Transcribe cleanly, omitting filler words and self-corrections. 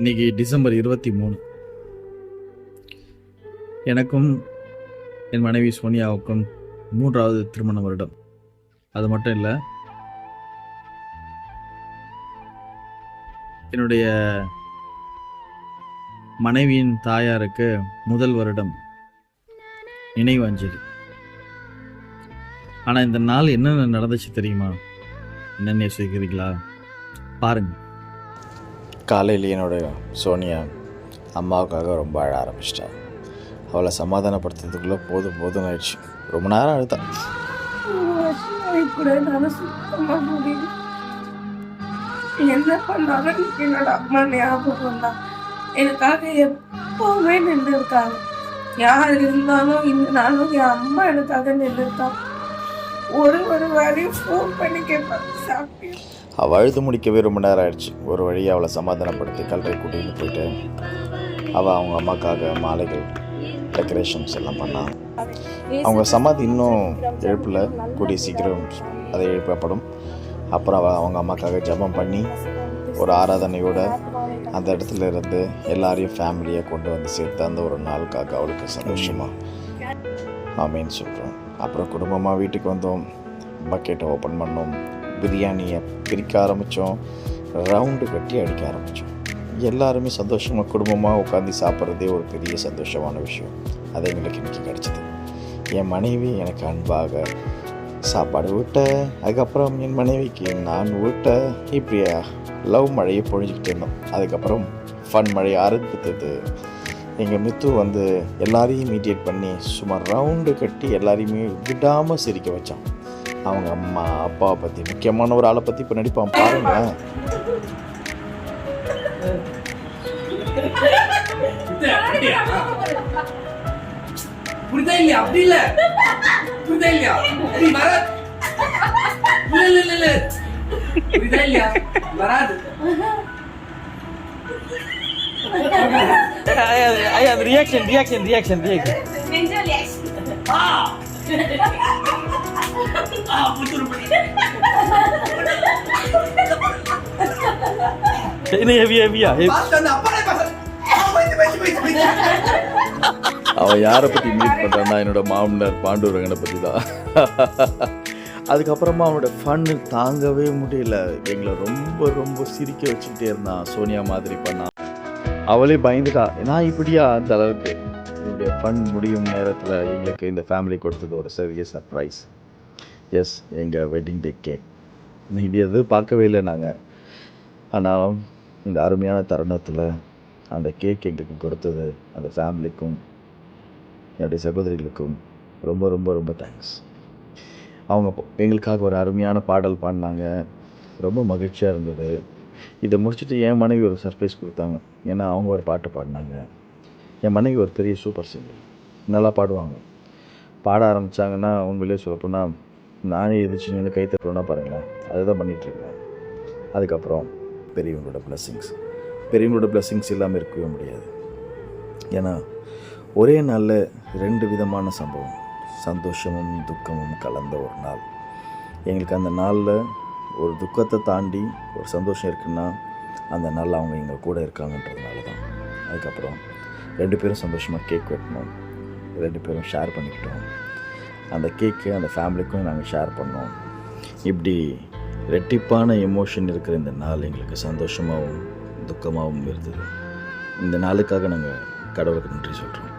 இன்றைக்கி டிசம்பர் 23. எனக்கும் என் மனைவி சோனியாவுக்கும் 3வது திருமண வருடம். அது மட்டும் இல்லை, என்னுடைய மனைவியின் தாயாருக்கு முதல் வருடம் நினைவு அஞ்சலி. ஆனால் இந்த நாள் என்னென்ன நடந்துச்சு தெரியுமா? என்னென்ன யோசிக்கிறீங்களா? பாருங்க. காலையில் என்னோட சோனியா அம்மாவுக்காக ரொம்ப அழ ஆரம்பிச்சிட்டா. அவளை சமாதானப்படுத்துறதுக்குள்ளே போதும் ஆயிடுச்சு. ரொம்ப நேரம் அழுதா. என்ன பண்ணாலும் என்னோட அம்மா ஞாபகம் தான் எனக்காக எப்பவுமே நின்று இருக்காங்க. யார் இருந்தாலும் இந்த நாளும் என் அம்மா எனக்காக நின்று இருக்காங்க. ஒரு வாரியும் ஃபோன் பண்ணி கேட்பாங்க, சாப்பிட்டு. அவள் அழுது முடிக்கவே ரொம்ப நேரம் ஆயிடுச்சு. ஒரு வழியாக அவளை சமாதானப்படுத்தி கல்லறை கூட்டிகிட்டு போயிட்டு அவள் அவங்க அம்மாக்காக மாலைகள் டெக்கரேஷன்ஸ் எல்லாம் பண்ணான். அவங்க சமாதி இன்னும் எழுப்பில், கூடிய சீக்கிரம் அதை எழுப்பப்படும். அப்புறம் அவள் அவங்க அம்மாக்காக ஜெபம் பண்ணி ஒரு ஆராதனையோடு அந்த இடத்துல இருந்து எல்லாரையும் ஃபேமிலியாக கொண்டு வந்து சேர்த்து அந்த ஒரு நாளுக்காக அவளுக்கு சந்தோஷமாக ஆமேன்னு சொல்கிறோம். அப்புறம் குடும்பமாக வீட்டுக்கு வந்தோம். பக்கெட்டை ஓப்பன் பண்ணோம். பிரியாணியை பிரிக்க ஆரம்பித்தோம். ரவுண்டு கட்டி அடிக்க ஆரம்பித்தோம். எல்லாருமே சந்தோஷமாக குடும்பமாக உட்காந்து சாப்பிட்றதே ஒரு பெரிய சந்தோஷமான விஷயம். அது எங்களுக்கு இன்றைக்கி கிடச்சிது. என் மனைவி எனக்கு அன்பாக சாப்பாடு விட்ட, அதுக்கப்புறம் என் மனைவிக்கு நான் விட்ட, இப்படியா லவ் மழையை பொழிஞ்சிக்கிட்டு இருந்தோம். அதுக்கப்புறம் ஃபன் மழை ஆரம்பித்தது. எங்கள் மித்து வந்து எல்லாரையும் மீடியேட் பண்ணி சும்மா ரவுண்டு கட்டி எல்லாரையுமே விடாமல் சிரிக்க வச்சான். அவங்க அம்மா அப்பாவை பற்றி, முக்கியமான ஒரு ஆளை பற்றி இப்போ நடிப்பான் பாருங்க. ரியாக்ஷன் அவன் யாரை பற்றி மீட் பண்ணுறான்னா என்னோட மாமனார் பாண்டூரங்கனை பற்றி தான். அதுக்கப்புறமா அவனோட ஃபன்னு தாங்கவே முடியல. எங்களை ரொம்ப சிரிக்க வச்சுக்கிட்டே இருந்தான். சோனியா மாதிரி பண்ணான். அவளே பயந்துட்டா, நான் இப்படியா அந்த அளவுக்கு. என்னுடைய ஃபன் முடியும் நேரத்தில் எங்களுக்கு இந்த ஃபேமிலி கொடுத்தது ஒரு பெரிய சர்ப்ரைஸ். எஸ், எங்கள் வெட்டிங் டே கேக். இது எதுவும் பார்க்கவே இல்லை நாங்கள். ஆனால் இந்த அருமையான தருணத்தில் அந்த கேக் எங்களுக்கு கொடுத்தது அந்த ஃபேமிலிக்கும் என்னுடைய சகோதரிகளுக்கும் ரொம்ப தேங்க்ஸ். அவங்க எங்களுக்காக ஒரு அருமையான பாடல் பாடினாங்க. ரொம்ப மகிழ்ச்சியாக இருந்தது. இதை முடிச்சுட்டு என் மனைவி ஒரு சர்ப்ரைஸ் கொடுத்தாங்க. ஏன்னா அவங்க ஒரு பாட்டு பாடினாங்க. என் மனைவி ஒரு பெரிய சூப்பர் சிங்கர், நல்லா பாடுவாங்க. பாட ஆரம்பித்தாங்கன்னா உண்மையிலே சொல்லப்போனால் நானே எதிர்த்து கை தட்டுறோன்னா பாருங்களேன், அதுதான் பண்ணிகிட்ருக்கேன். அதுக்கப்புறம் பெரியவங்களோட பிளெஸ்ஸிங்ஸ் இல்லாமல் இருக்கவே முடியாது. ஏன்னா ஒரே நாளில் 2 விதமான சம்பவம், சந்தோஷமும் துக்கமும் கலந்த ஒரு நாள். எங்களுக்கு அந்த நாளில் ஒரு துக்கத்தை தாண்டி ஒரு சந்தோஷம் இருக்குன்னா அந்த நாளில் அவங்க எங்கள் கூட இருக்காங்கன்றதுனால தான். அதுக்கப்புறம் 2 பேரும் சந்தோஷமாக கேக் வெட்டினோம். 2 பேரும் ஷேர் பண்ணிக்கிட்டோம். அந்த கேக்கு அந்த ஃபேமிலிக்கும் நாங்கள் ஷேர் பண்ணோம். இப்படி ரெட்டிப்பான எமோஷன் இருக்கிற இந்த நாள் எங்களுக்கு சந்தோஷமாகவும் துக்கமாகவும் இருந்தது. இந்த நாளுக்காக நாங்கள் கடவுளுக்கு நன்றி சொல்கிறோம்.